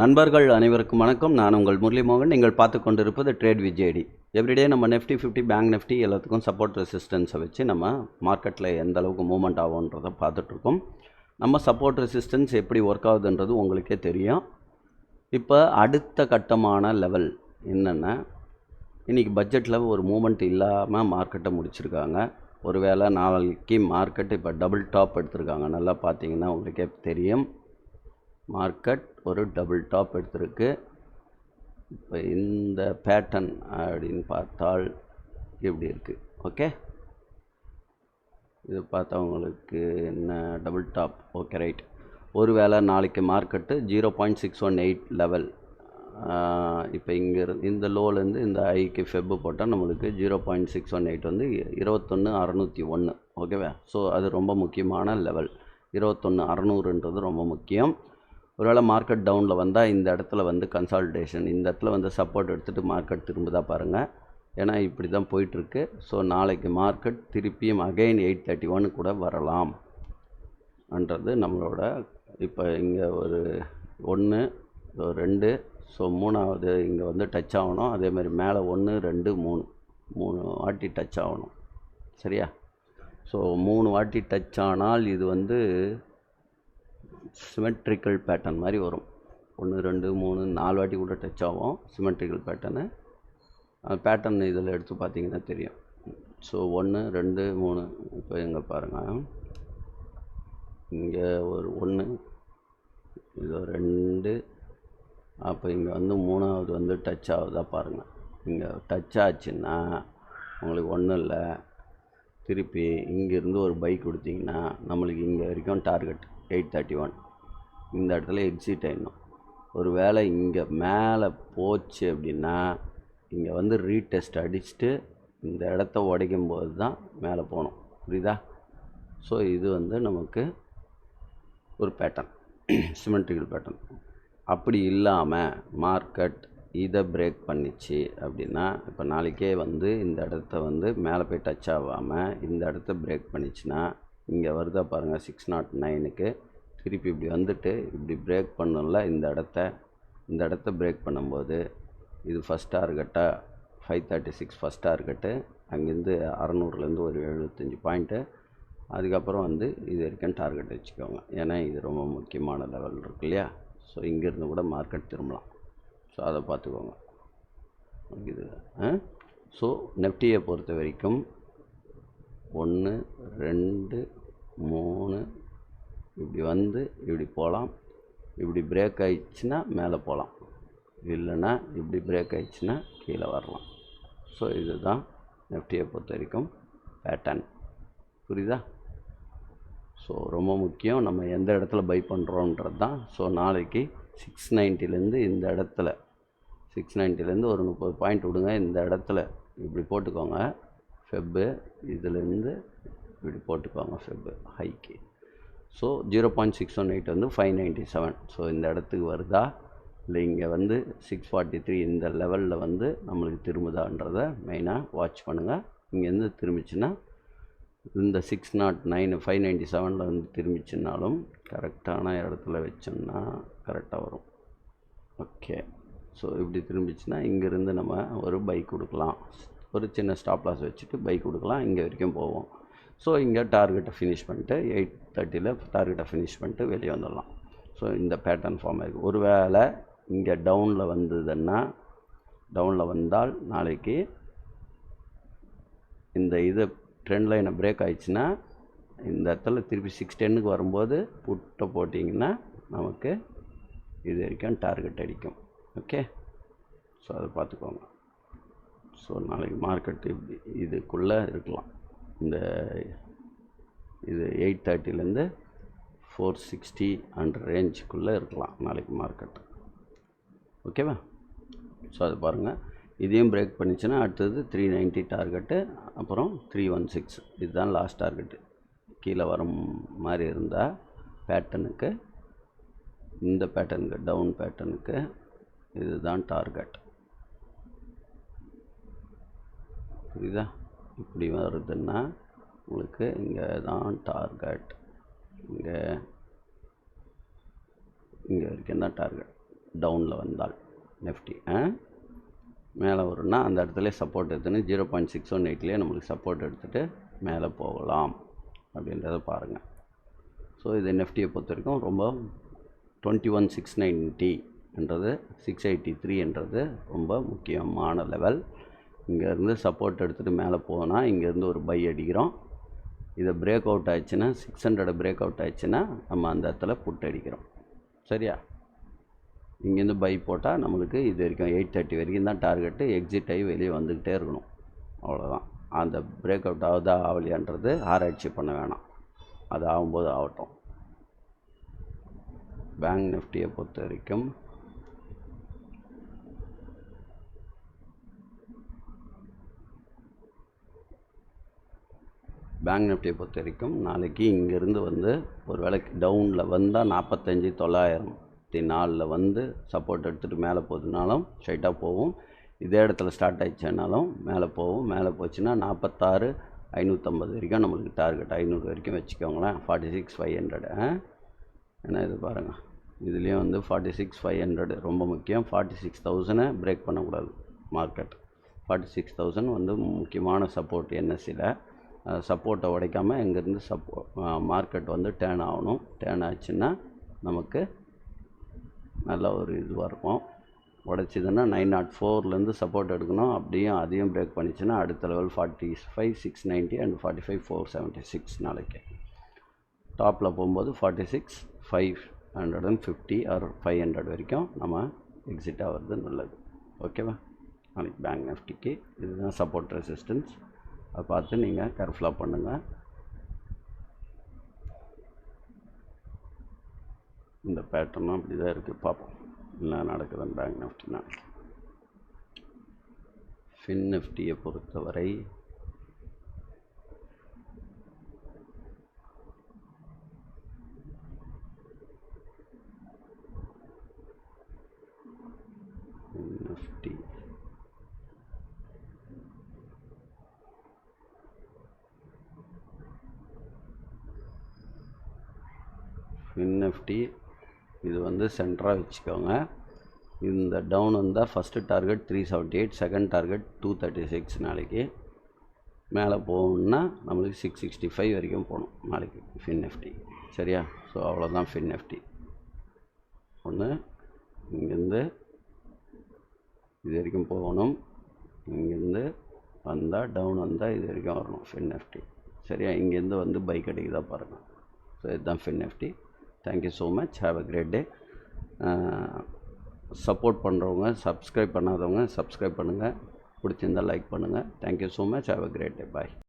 நண்பர்கள் அனைவருக்கும் வணக்கம். நான் உங்கள் முரளிமோகன். நீங்கள் பார்த்து கொண்டிருப்பது ட்ரேட் வித் ஜேடி. எவ்ரிடே நம்ம நிஃப்டி 50 பேங்க் நிஃப்டி எல்லாத்துக்கும் சப்போர்ட் ரெசிஸ்டன்ஸை வச்சு நம்ம மார்க்கெட்டில் எந்த அளவுக்கு மூவ்மெண்ட் ஆகுன்றதை பார்த்துட்ருக்கோம். நம்ம சப்போர்ட் ரெசிஸ்டன்ஸ் எப்படி ஒர்க் ஆகுதுன்றது உங்களுக்கே தெரியும். இப்போ அடுத்த கட்டமான லெவல் என்னென்னா, இன்றைக்கி பட்ஜெட்டில் ஒரு மூவ்மெண்ட் இல்லாமல் மார்க்கெட்டை முடிச்சிருக்காங்க. ஒருவேளை நாளைக்கு மார்க்கெட் இப்போ டபுள் டாப் எடுத்திருக்காங்க. நல்லா பார்த்தீங்கன்னா உங்களுக்கே தெரியும், மார்க்கெட் ஒரு டபுள் டாப் எடுத்திருக்கு. இப்போ இந்த பேட்டர்ன் அப்படின்னு பார்த்தால் இப்படி இருக்குது. ஓகே, இது பார்த்தா உங்களுக்கு என்ன டபுள் டாப். Okay, right. ஒருவேளை நாளைக்கு மார்க்கெட்டு 0.618 லெவல், இப்போ இங்கே இந்த லோலேருந்து இந்த ஐக்கு ஃபெப்பு போட்டால் நம்மளுக்கு 0.618 வந்து 21,601. ஓகேவா? ஸோ அது ரொம்ப முக்கியமான லெவல். 21,600ன்றது ரொம்ப முக்கியம். ஒருவேளை மார்க்கெட் டவுனில் வந்தால் இந்த இடத்துல வந்து கன்சால்டேஷன், இந்த இடத்துல வந்து சப்போர்ட் எடுத்துகிட்டு மார்க்கெட் திரும்புதா பாருங்கள். ஏன்னா இப்படி தான் போயிட்டுருக்கு. ஸோ நாளைக்கு மார்க்கெட் திருப்பியும் அகைன் 831 கூட வரலாம் என்றது நம்மளோட. இப்போ இங்கே ஒரு 1 2, ஸோ 3வது இங்கே வந்து டச் ஆகணும். அதேமாதிரி மேலே 1 2 3 வாட்டி டச் ஆகணும். சரியா? ஸோ 3 வாட்டி டச் ஆனால் இது வந்து சிமெட்ரிக்கல் பேட்டர்ன் மாதிரி வரும். 1 2 3 4 வாட்டி கூட டச் ஆகும் சிமெட்ரிக்கல் பேட்டர்னு. பேட்டர்ன் இதில் எடுத்து பார்த்தீங்கன்னா தெரியும். ஸோ 1 2 3, இப்போ எங்கே பாருங்கள், இங்கே ஒரு 1, இது 2, அப்போ இங்கே வந்து 3வது வந்து டச் ஆகுதா பாருங்கள். இங்கே டச் ஆச்சுன்னா உங்களுக்கு ஒன்றும் இல்லை, திருப்பி இங்கேருந்து ஒரு பைக் கொடுத்தீங்கன்னா நம்மளுக்கு இங்கே வரைக்கும் டார்கெட் 831. இந்த இடத்துல எக்ஸிட் ஆகிடணும். ஒரு வேளை இங்கே மேலே போச்சு அப்படின்னா இங்கே வந்து ரீடெஸ்ட் அடிச்சுட்டு இந்த இடத்த உடைக்கும் போது தான் மேலே போகணும். புரியுதா? ஸோ இது வந்து நமக்கு ஒரு பேட்டர்ன், சிமெட்ரிக்கல் பேட்டர்ன். அப்படி இல்லாமல் மார்க்கெட் இதை பிரேக் பண்ணிச்சு அப்படின்னா, இப்போ நாளைக்கே வந்து இந்த இடத்த வந்து மேலே போய் டச் ஆகாமல் இந்த இடத்த பிரேக் பண்ணிச்சுன்னா இங்கே வருதா பாருங்கள் 609க்கு. திருப்பி இப்படி வந்துட்டு இப்படி பிரேக் பண்ணல, இந்த இடத்த பிரேக் பண்ணும்போது இது ஃபஸ்ட் டார்கெட்டாக 536 ஃபஸ்ட் டார்கெட்டு. அங்கேருந்து 600லேருந்து ஒரு 75 பாயிண்ட்டு. அதுக்கப்புறம் வந்து இது வரைக்கும் டார்கெட் வச்சுக்கோங்க. ஏன்னா இது ரொம்ப முக்கியமான லெவல் இருக்கு இல்லையா? ஸோ இங்கேருந்து கூட மார்க்கெட் திரும்பலாம். ஸோ அதை பார்த்துக்கோங்க. இது ஸோ நிஃப்டியை பொறுத்த வரைக்கும் 1 2 3 இப்படி வந்து இப்படி போகலாம். இப்படி பிரேக் ஆயிடுச்சுன்னா மேலே போகலாம், இல்லைன்னா இப்படி பிரேக் ஆயிடுச்சுன்னா கீழே வரலாம். ஸோ இதுதான் நிஃப்டியை பொறுத்த வரைக்கும் பேட்டர்ன். புரியுதா? ஸோ ரொம்ப முக்கியம் நம்ம எந்த இடத்துல பை பண்ணுறோன்றது தான். ஸோ நாளைக்கு 690லேருந்து இந்த இடத்துல 690லேருந்து ஒரு 30 பாயிண்ட் விடுங்க. இந்த இடத்துல இப்படி போட்டுக்கோங்க ஃபெப்பு, இதிலேருந்து இப்படி போட்டுக்கோங்க ஃபெப்பு ஹைக்கு. ஸோ 0.618 வந்து 597. ஸோ இந்த இடத்துக்கு வருதா இல்லை இங்கே வந்து 643 இந்த லெவலில் வந்து நம்மளுக்கு திரும்புதான்றதை மெயினாக வாட்ச் பண்ணுங்கள். இங்கேருந்து திரும்பிச்சுன்னா இந்த 609 597 வந்து திரும்பிச்சுனாலும் கரெக்டான இடத்துல வச்சோம்னா கரெக்டாக வரும். ஓகே, ஸோ இப்படி திரும்பிச்சுன்னா இங்கேருந்து நம்ம ஒரு பைக் கொடுக்கலாம், ஒரு சின்ன ஸ்டாப் லாஸ் வச்சுட்டு பைக் கொடுக்கலாம், இங்கே வரைக்கும் போவோம். ஸோ இங்கே டார்கெட்டை ஃபினிஷ் பண்ணிட்டு 830ல் டார்கெட்டை ஃபினிஷ் பண்ணிட்டு வெளியே வந்துடலாம். ஸோ இந்த பேட்டர்ன் ஃபார்ம் ஆகிருக்கு. ஒரு வேளை இங்கே டவுனில் வந்ததுன்னா, டவுனில் வந்தால் நாளைக்கு இந்த இது ட்ரெண்ட் லைனை பிரேக் ஆகிடுச்சுன்னா இந்த இடத்துல திருப்பி 610க்கு வரும்போது புட்டை போட்டிங்கன்னா நமக்கு இது வரைக்கும் டார்கெட் அடிக்கும். ஓகே, ஸோ அதை பார்த்துக்கோங்க. ஸோ நாளைக்கு மார்க்கெட்டு இப்படி இதுக்குள்ளே இருக்கலாம். இந்த இது 830லேருந்து 460 அண்ட் ரேஞ்சுக்குள்ளே இருக்கலாம் நாளைக்கு மார்க்கெட். ஓகேவா? ஸோ அது பாருங்கள். இதையும் பிரேக் பண்ணிச்சுன்னா அடுத்தது 390 டார்கெட்டு, அப்புறம் 316. இதுதான் லாஸ்ட் டார்கெட்டு. கீழே வர மாதிரி இருந்தால் பேட்டர்னுக்கு, இந்த பேட்டர்னுக்கு டவுன் பேட்டர்னுக்கு இதுதான் டார்கெட். புரியுதா? இப்படி வருதுன்னா உங்களுக்கு இங்கே தான் டார்கெட், இங்கே வரைக்கும் தான் டார்கெட். டவுனில் வந்தால் நிஃப்டி மேலே வரும்னா அந்த இடத்துல சப்போர்ட் எடுத்துன்னு 0.618 நம்மளுக்கு சப்போர்ட் எடுத்துகிட்டு மேலே போகலாம் அப்படின்றத பாருங்கள். ஸோ இது நிஃப்டியை பொறுத்த வரைக்கும் ரொம்ப 21,690 683 ரொம்ப முக்கியமான லெவல். இங்கேருந்து சப்போர்ட் எடுத்துகிட்டு மேலே போனால் இங்கேருந்து ஒரு பை அடிக்கிறோம். இதை பிரேக் அவுட் ஆயிடுச்சுன்னா 600 பிரேக் அவுட் ஆயிடுச்சுன்னா நம்ம அந்த இடத்துல புட் அடிக்கிறோம். சரியா? இங்கேருந்து பை போட்டால் நம்மளுக்கு இது வரைக்கும் 830 வரைக்கும் தான் டார்கெட்டு. எக்ஸிட் ஆகி வெளியே வந்துக்கிட்டே இருக்கணும். அவ்வளோதான். அந்த பிரேக் அவுட் ஆகுதா ஆகலையான்றது ஆராய்ச்சி பண்ண வேணாம். அது ஆகும்போது ஆகட்டும். பேங்க் நிஃப்டியை பொறுத்த வரைக்கும் நாளைக்கு இங்கேருந்து வந்து ஒரு வேளைக்கு டவுனில் வந்தால் 45,904 வந்து சப்போர்ட் எடுத்துகிட்டு மேலே போகுதுனாலும் ஸ்ட்ரைட்டாக போகும். இதே இடத்துல ஸ்டார்ட் ஆகிடுச்சுனாலும் மேலே போகும். மேலே போச்சுன்னா 46,550 வரைக்கும் நம்மளுக்கு டார்கெட். 500 வரைக்கும் வச்சுக்கோங்களேன். 46,500 ஏன்னா இது பாருங்கள், இதுலேயும் வந்து 46,500 ரொம்ப முக்கியம். 46,000 பிரேக் பண்ணக்கூடாது மார்க்கெட். 46,000 வந்து முக்கியமான சப்போர்ட் என்எஸ்சியில். சப்போர்ட்டை உடைக்காமல் இங்கேருந்து மார்க்கெட் வந்து டேர்ன் ஆகணும். டேர்ன் ஆச்சுன்னா நமக்கு நல்ல ஒரு இதுவாக இருக்கும். உடைச்சிதுன்னா 904 சப்போர்ட் எடுக்கணும். அப்படியும் அதையும் பிரேக் பண்ணிச்சுன்னா அடுத்த லெவல் 45,690 அண்ட் 45,476 நாளைக்கு. டாப்பில் போகும்போது 46,550 ஆர் 500 வரைக்கும் நம்ம எக்ஸிட் ஆகிறது நல்லது. ஓகேவா? நாளைக்கு பேங்க் நிஃப்டிக்கு இதுதான் சப்போர்ட் ரெசிஸ்டன்ஸ். அதை பார்த்து நீங்கள் கேர்ஃபுல்லாக பண்ணுங்கள். இந்த பேட்டர்னும் அப்படி தான் இருக்குது. பார்ப்போம் என்ன நடக்குதுன்னு பேங்க் நிஃப்டி. நாளைக்கு ஃபின் நிஃப்டியை பொறுத்தவரை நிஃப்டி இது வந்து சென்டராக வச்சுக்கோங்க. இந்த டவுன் வந்தால் ஃபஸ்ட்டு டார்கெட் 378, செகண்ட் டார்கெட் 236. நாளைக்கு மேலே போகணுன்னா நம்மளுக்கு 665 வரைக்கும் போகணும் நாளைக்கு ஃபின் நிஃப்டி. சரியா? ஸோ அவ்வளோதான் ஃபின் நிஃப்டி. ஒன்று இங்கேருந்து இது வரைக்கும் போகணும். இங்கேருந்து வந்தால் டவுன் வந்தால் இது வரைக்கும் வரணும் ஃபின் நிஃப்டி. சரியா? இங்கேருந்து வந்து பைக் அடிக்குதா பாருங்கள். ஸோ இதுதான் Fin Nifty. Thank you so much. Have a great day. Support பண்ணுறவங்க, சப்ஸ்கிரைப் பண்ணாதவங்க சப்ஸ்கிரைப் பண்ணுங்கள். பிடிச்சிருந்தால் லைக் பண்ணுங்கள். Thank you so much. Have a great day. Bye.